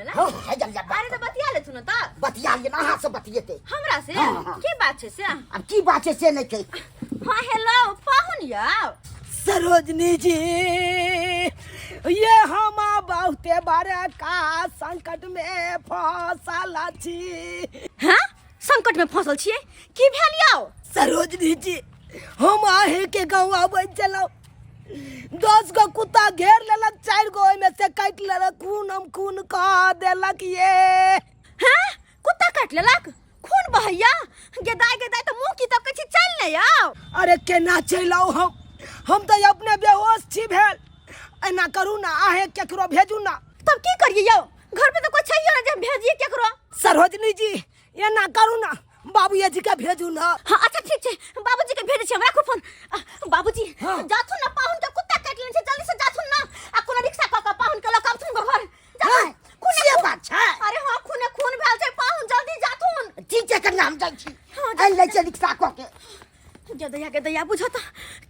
ने ला हो है जल्दी अरे तो बतिया ले तू न त बतिया ये ना से बतियेते हमरा से हाँ। की बात छे से अब की बात है से नहीं कही हां हेलो पाहुन या सरोजनी जी ये हम बहुते बड़े का संकट में फंसल छी। हां संकट में फंसल छिए की भेल यौ सरोजनी जी हम आहे के गाँव आबै चलो 10 गो कुत्ता घेर लेलक 4 गो में से काट लेलक खून कह देलक ये। हां कुत्ता काट लेलक खून बहैया गेदाय तो मुंह की तब कछि चल ने यौ अरे केना चलौ हम तो अपने बेहोश छी भेल एना करू ना आहे केकरो भेजू ना तब की करिए यौ घर पे तो कोई छैयो ना जे भेजिए केकरो सरोजनी जी एना करू ना बाबूजी जी के भेजू ना। हां अच्छा ठीक छे बाबूजी के भेजे छे हमरा को फोन बाबूजी हाँ। जाथु ना पाहुन के कुत्ता काट लेन छे जल्दी से जाथु ना आ कोनो रिक्शा क पाहुन के लक आथुन घर हां से बात है अरे हां खून भेल छे पाहुन जल्दी जाथुन ठीक है कन्या हम जाई छी हाँ, आई ले चल रिक्शा क के गदया बुझो त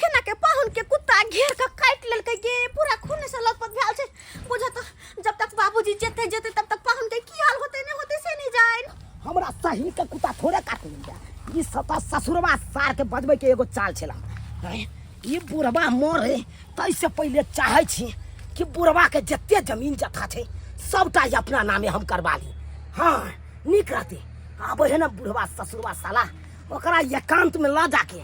केना के पाहुन के कुत्ता घेर के काट लेल के पूरा खून से लथपथ भेल छे बुझो त जब तक बाबूजी जेते तब तक पाहुन के की हाल होते नहीं होते से नहीं जाए हमरा सही के कुत्ता थोड़े काट लिया ई सता ससुरवा सार के बजबै के एगो चाल छला ई बुढ़वा मरे तैसे पहले चाहे छी कि बुढ़वा के जत्ते जमीन जथा छे सबटा अपना नामे हम करवा ली। हां निक रहते आबे है ना बुढ़वा ससुरवा साला ओकरा एकांत में ला जाके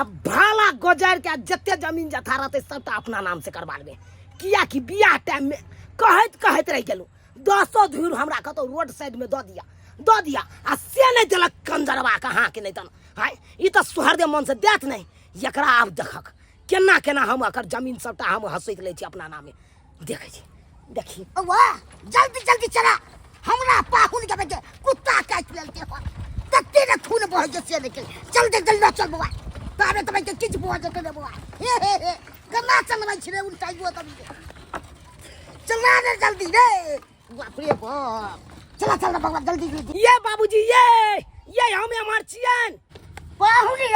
अब भाला गुजर के जत्ते जमीन जथा रहते सबटा अपना नाम से करवा लेबे किया कि बियाह टाइम में कहत रह गेलू 10 धूर हमरा कतो रोड साइड में दो दिया आ से नहीं दिलक कंजरवा कहाँ के नहीं तन हाय ई तो सुहरदे मन से देत नहीं एकरा आब देखक केना हम अकर जमीन सबटा हम हसैत ले छी अपना नामे देखै छी देखी वाह जल्दी चला हमरा पाहुन के बेटे कुत्ता काट लेल के तत्ते ने खून बह जे से निकल जल्दी चल बुआ तारे तब के किछ बुआ जे के बुआ हे कना चलबै छी रे उल्टा बुआ तब चलना रे जल्दी रे बाप रे बाप चला बाबा जल्दी ये बाबूजी ये हम हमार छियन पाहुन रे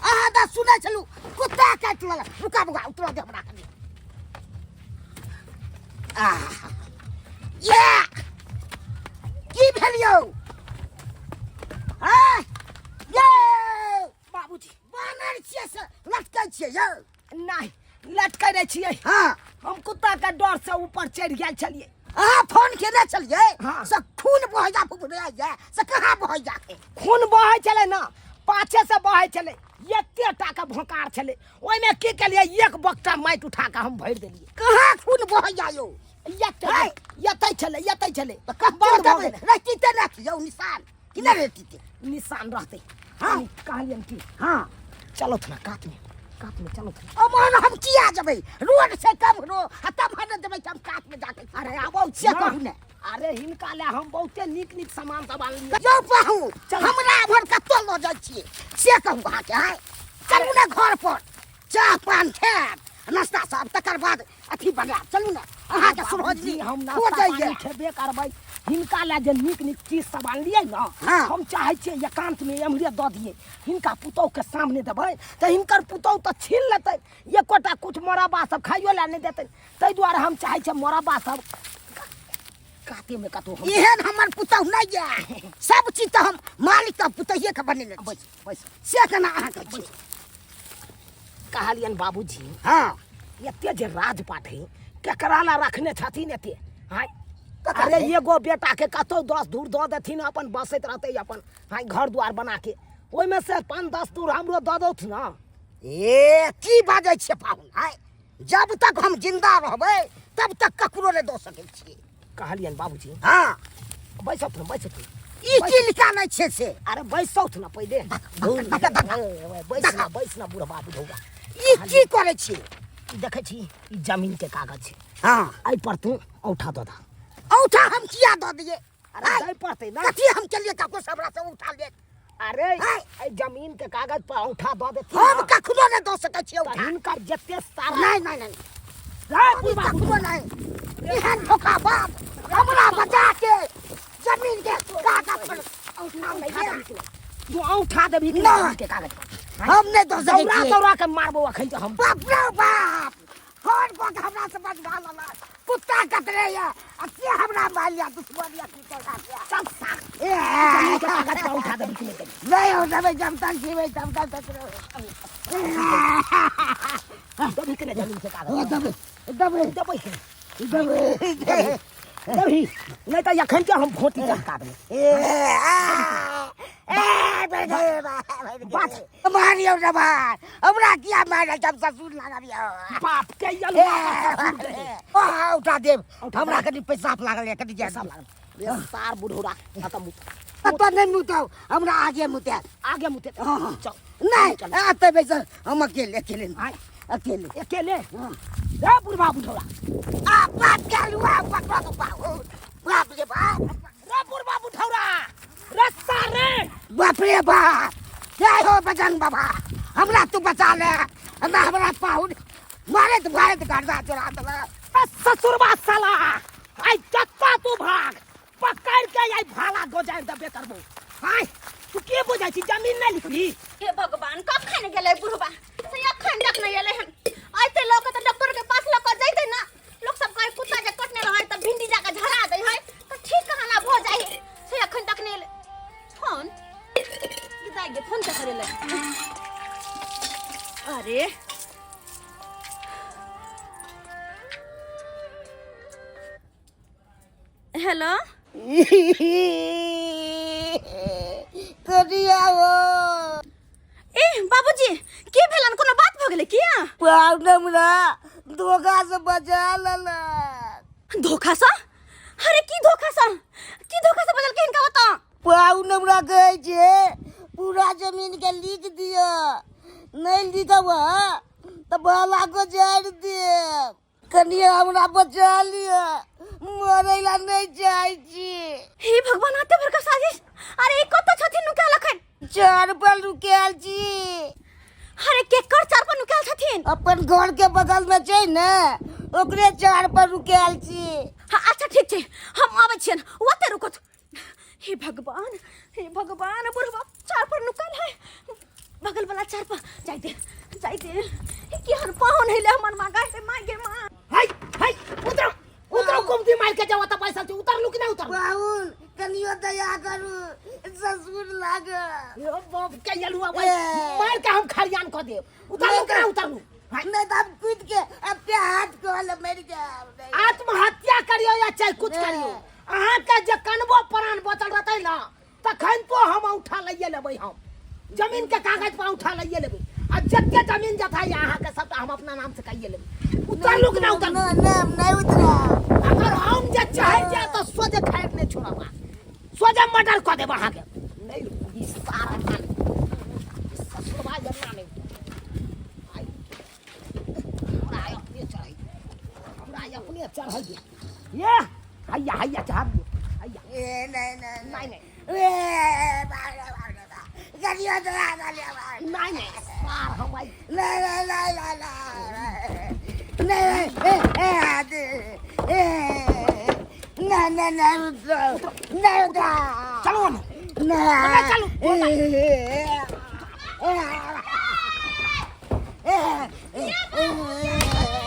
आहा दा सुनै छलु कुत्ता काट लेल रुका बुआ उतरा दे हमरा के ये की भेलियो ये बाबूजी बानर छियै से लटकै छियै यौ नहीं लटकै नहीं छियै हां हम कुत्ता के डर से ऊपर चढ़ गेल छलिए फोन केने चलिए हाँ। से खून बह जा फुफुरा जा से कहां बह जाके खून बहै छले ना पाछे से बहै छले एते टाका भोकार छले ओइ में की केलिए एक बक्टा माइट उठा के हम भर देलिए कहां खून बह जायो यतै छले तो कब रहती ते ना यौ निशान कि ना रहती ते निशान रहते हाँ। कहलियन की हां चलो थना काट में चलो अमन हम किया जबै रोड से कम रो तब हट देबै हम काट में जाके अरे आबौ से ना। कहू ने अरे हिनका ले हम बहुते निक सामान सब आनलिए जो पाहु हमरा भर कत्तो ल जाइ छियै से कहू अहाँ के है चलू ना घर पर चाह पान खायब नाश्ता सब तकर बाद अथी बना चलू ना अहाँ के सुभोजनी हम हो नाश्ता जाइए पानी खेबे करबै हिनका ले जे निक चीज सब आनलिए ना हाँ। हम चाहे छियै एकांत में एमरे द दिए हिनका पुतौ के सामने देबै त हिनकर पुतौ त छीन लेतै एकोटा कुछ मोरबा सब खाइयो ला नहीं देतै तै दुआरे हम चाहे छियै मोरबा सब काटे में कतो हम एहन हमर पुतौ नहीं ये सब चीज तो हम मालिक का पुतैये के बनेने छी। बस से केना अहाँ के छी कहलियन बाबूजी हां एते जे राजपाट है केकरा ला रखने छथिन एते हाय अरे एगो बेटा के कतो 10 दूर दो देथिन अपन बसैत रहते अपन हाय घर द्वार बना के ओइ में से 5-10 दूर हमरो द दौथ ना ए की बाजै छै पाहुन हाय जब तक हम जिंदा रहबै तब तक ककरो नहीं दो सकै छी कहलियन बाबूजी हां बैसौथ ई चिलका नहीं छै से अरे बैसौथ ना पहिले बैस ना बुढ़ा बाबू होगा ई की करे छी देखे छी ई जमीन के कागज छै हां आई पर तू औठा दो दा औठा हम किया द दिए अरे दे पड़ते ना कथी हम के लिए कको सबरा से उठा ले अरे आई जमीन के कागज पर औठा दो देती हम कखनो नहीं दो सकै छी औठा हिनकर जत्ते सारा नहीं हम कखनो नहीं एहन धोखा बाप हमरा बचा के जमीन के कागज पर औठा नहीं तू औठा देबी ना। के कागज पर हम नहीं दो सकै छी दौड़ा के मारबो अखन तो हम बाप रे बाप कौन बात हमरा से बजवा लला कुत्ता कतरे या के हमरा मार लिया दुश्मनिया की तोड़ा चल सार जमीन के कागज पर उठा दे बिल्कुल नहीं हो जावे जब तक जीवे तब तक दबी के जमीन के कागज ओ दबे दबे दबई के दबे दबी नहीं तो यखन के हम भोटी चटका दे बात मारियो ना मार हमरा किया मारा जब ससुर लगाबियो बाप के यलवा उठा दे हमरा कनी पैसा लागल है कनी सब लागल रे सार बुढ़ौरा खत्म तो नहीं मुताओ हमरा आगे मुते आगे मुते चल नहीं आते बेस हम अकेले अकेले अकेले अकेले रे बुढ़वा बुढ़ौरा आ बात कर लुआ पकड़ा तो पाओ बाप रे बाप रे बुढ़वा बुढ़ौरा रे सारे बाप रे बाप जय हो बजरंग बाबा हमरा तू बचा ले हमरा पाहुन मारे तो गर्दा चढ़ा दला ससुरबा साला आई जत्ता तू भाग पकड़ के आई भाला गोजाइन दबे करबो हाय तू के बुझाई छी जमीन नहीं लिखली हे भगवान कखन गेलै बुढ़बा से अखन तक नहीं एलै हन आइते लोग त डॉक्टर के पास लक जइते ना लोग सब कहे कुत्ता जे कटने रहै त भिंडी जाके झड़ा दे है त ठीक कहना भ जाई से अखन तक नहीं एलै फोन दाई गे फोन त करे ले अरे हेलो करिया वो ए बाबूजी की भेलन कोनो बात भ गेलै किया पाहुनमरा धोखा से बचा लला धोखा सा अरे की धोखा सा बदल के इनका बता पाहुनमरा कहे छे पूरा जमीन के लिख दिया नहीं लिखबा तो बाला को जाड़ दे कनिया हमरा बचा लिया मरेला नहीं जाय छी हे भगवान आते भर का साजिश अरे ई कत छथिन नु के लखन चार पर रुकेल छी अरे केकर चार पर नुकाल छथिन अपन घर के बगल में छै ने ओकरे चार पर रुकेल छी हां अच्छा ठीक छै हम आबै छियन ओते रुकत हे भगवान बुढ़वा चार पर नुकाल है बगल वाला चार पर जाई दे की हर पाहुन हेले हमर मां गाय मागे मां हाय उतरो कुमती मार के जावा त पैसा से उतर लू कि नहीं उतर पाहुन कनियो दया करू ससुर लाग यो बाप के यलुआ मार के हम खरियान क दे उतर लू कि नहीं उतर लू नहीं तो हम कूद के अपने हाथ को हल मर गया आत्महत्या करियो या चाहे कुछ करियो अहाँ के जे कनबो प्राण बचल रहतै ना तखन तो हम उठा लइए लेबै हम जमीन के कागज पर उठा लइए लेबै आ जत्ते जमीन जथा यहाँ के सब हम अपना नाम से कइए लेबै उतर लू कि नहीं उतर नहीं उतरा अगर हम जे चाहे जे तो सोजे खाए नहीं छोड़बा सोजे मर्डर क देब अहाँ के नहीं ई सारा कान ससुरबा जन्ना नहीं आई हमरा अपने चढ़ाई ये हैया चढ़ा हैया ए नहीं नहीं ए बाबा कनियो दया कर नहीं सार हम आई नहीं उतरा चलो नहीं चलो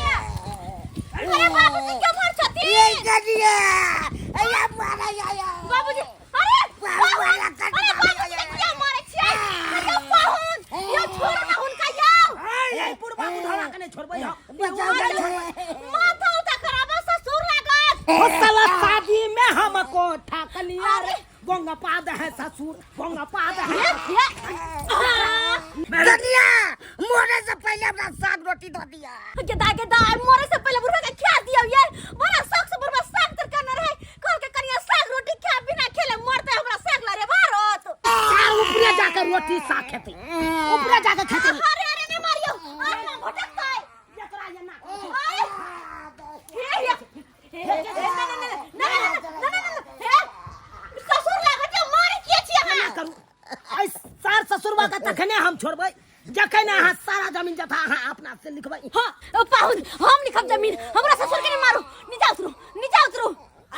अरे बाबूजी क्यों मार छथिन ये कनिया अया मारा या बाबूजी अरे बाबूजी क्या मारे छियै यो पाहुन यो छोड़ ना हुनका यो ये पुरबा बुढ़ा के नहीं छोड़बै हम माथा उठा कराबा ससुर लागत ओ साला शादी में हमको ठाकलिया रे गंगापाद है ससुर गंगापाद है कनिया मोरे से पहले अपना साग रोटी धो दिया गेदा मोरे से पहले बुढ़वा के खा दियो ये बड़ा शौक से बुढ़वा साग तरका न रहे कल के कनिया साग रोटी खा बिना खेले मरते हमरा साग ला रे भारत ऊपरे जाकर रोटी साग खेते ऊपरे जाकर खेते अरे नहीं मारियो आत्मा भटकतै एकरा ये ना ससुर लागत मारे किए छी अहाँ करू आई सार ससुरबा का तखने हम छोड़बै जखन अहाँ सारा जमीन जथा अहाँ अपना से लिखबै हां पाहुन हम लिखब जमीन हमरा ससुर के नहीं मारू नीचा उतरू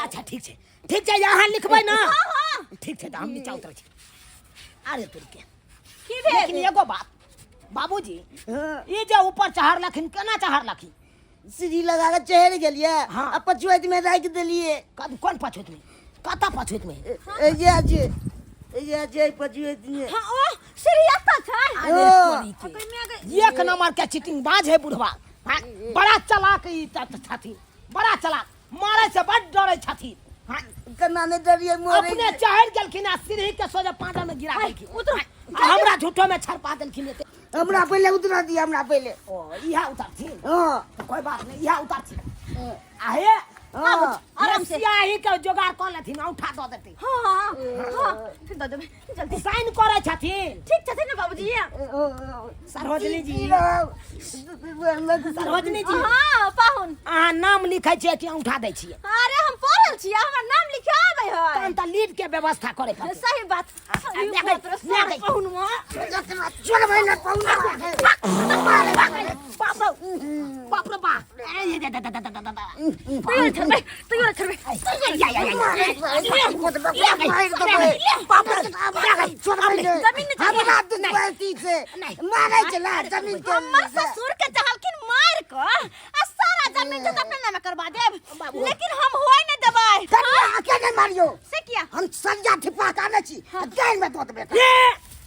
अच्छा ठीक छै यहाँ लिखबै ना हां ठीक छै त हम नीचा उतरै छी अरे तुरके की भेल लेकिन एगो बात बाबूजी ये जे ऊपर चढ़लखिन केना चढ़लखिन सीढ़ी लगा के चढ़ गेलिए हाँ। आ पछुआइत में राख देलिए कौन पछुत में कता पछुत में ये जे पछुआइत में हां ओ सीरियस था अरे ओ। तोरी के एक नंबर के चिटिंग बाज है बुढ़वा हाँ, बड़ा चालाक ई छथी बड़ा चालाक मारे से बड़ डरे छथी हाँ, कना ने डरिए मोरे अपने चढ़ गेलखिन आ सीढ़ी के सोजा पाटा में गिरा देलखिन उतर हमरा झूठो में छरपा देलखिन एते हमरा पहले उतरा दिया हमरा पहले ओ इहा उतारथिन हां तो कोई बात नहीं इहा उतारथिन आहे आराम से यही के जोगाड़ कर लेथिन उठा दो देती हां हां दे दे जल्दी साइन करे छथिन ठीक छथिन ना बाबूजी सरोजनी जी सरोजनी जी हां पाहुन अहाँ नाम लिखै छियै कि उठा दै छियै अरे हम पढ़ल छी हमर नाम लिखा आबै है तहन त लीड के व्यवस्था करे पड़तै सही बात पाहुनवा चल भाई ना पाउना बाप रे बाप तैयार छबे हमरा दुश्मनी से मारे चला जमीन के हमर ससुर के चाहलखिन मार क आ सारा जमीन के अपने नाम करवा देब लेकिन हम होय न देबै कन्या अकेले मारियो से किया हम सरिया ठिपा काने छी गैन में दो देबे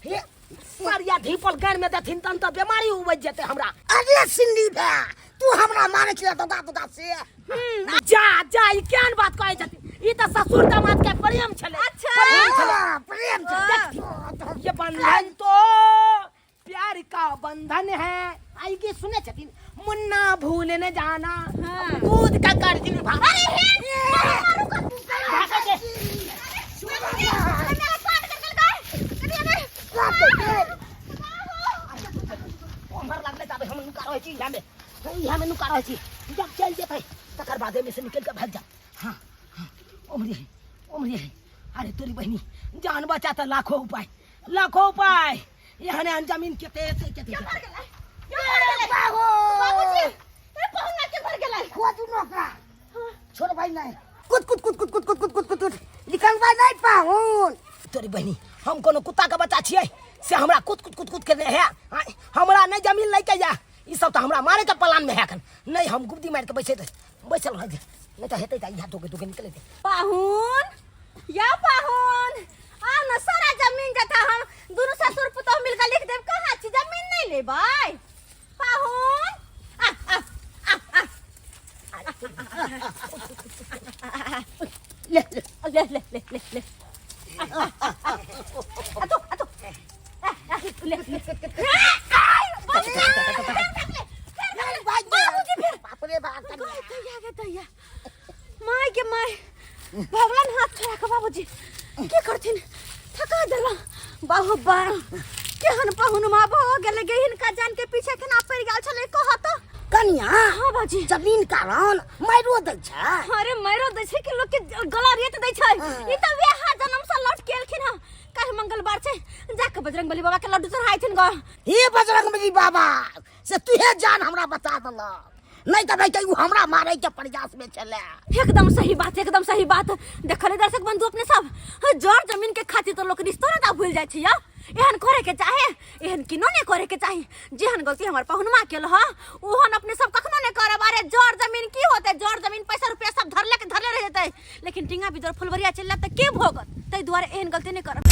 हे सरिया ढीपल गैर में देथिन तहन त बीमारी उबज जेतै हमरा अरे सिंधी भे तू हमरा मारे छिया तो से जा जा ई केहन बात कहै छथिन ई त ससुर दामाद के प्रेम छलै अच्छा। प्रेम से ये बंधन तो प्यार का बंधन है आई के सुने छथिन मुन्ना भूल न जाना दूध का कर्ज निभाना अरे हे मारू का भागा दे मेरा काट कर उमर लगले जाबे हम नुका रहै छी यहाँ में नुका रहै छी जब चल जेतै तकर बादे में से निकल के भाग जा हां उमरी है अरे तोरी बहनी जान बचा त लाखों उपाय यहने जमीन केते बाबूजी ए पहुना के घर गेलै खोदू नोकरा छोड़ भाई नहीं कुत निकल भाई नहीं पाहुन तोरी बहनी हम कोनो कुत्ता के बच्चा छियै से हमरा कुत के है हमरा नहीं जमीन लेके जा ई सब तो हमरा मारे के प्लान में है अखन नहीं हम गुप्ती मार के बैसल रह नहीं तो हेतै त यहाँ टोके निकले दे पाहुन आ न सारा जमीन जथा हम दोनों ससुर पुतोह मिलकर लिख देब कहां छी जमीन नहीं लेबै पाहुन ले माय भगवान हाथ छोड़ा के बाबूजी के करथिन थका देला बाहु बा केहन पाहुन मा भ गेले गे हिनका जान के पीछे केना पड़ गेल छले कह त कन्या हां बाजी जमीन कारण मारो दै छै अरे मारो दै छै कि लोग के गला रेत दै छै ई त वेहा जन्म से लौट के एलखिन ह काल मंगलवार छै जाके बजरंगबली बाबा के लड्डू चढ़ाइथिन ग हे बजरंगबली बाबा से तुहे जान हमरा बता दला नहीं तो भाई तू हमरा मारे के प्रयास में चले एकदम सही बात देखले दर्शक बंधु अपने सब जड़ जमीन के खातिर तो लोग रिश्तो ना भूल जाय छै एहन करे के चाहे एहन किनो ने करे के चाहे जेहन गलती हमर पहुनमा केल ह ओहन अपने सब कखनो ने करब अरे जड़ जमीन की होते जड़ जमीन पैसा रुपया सब धरले रह जेतै लेकिन टिंगा बिदर फुलवरिया चलला त के भोगत तै दुआरे एहन गलती ने करब